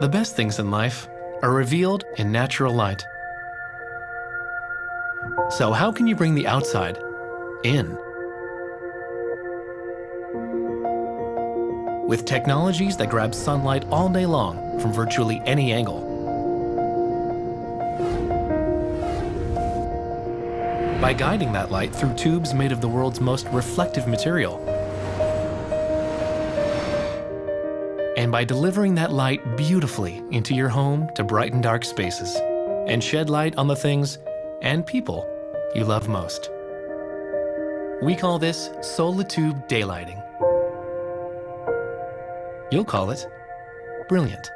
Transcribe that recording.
The best things in life are revealed in natural light. So how can you bring the outside in? With technologies that grab sunlight all day long from virtually any angle. By guiding that light through tubes made of the world's most reflective material. And by delivering that light beautifully into your home to brighten dark spaces and shed light on the things and people you love most. We call this SolaTube daylighting. You'll call it brilliant.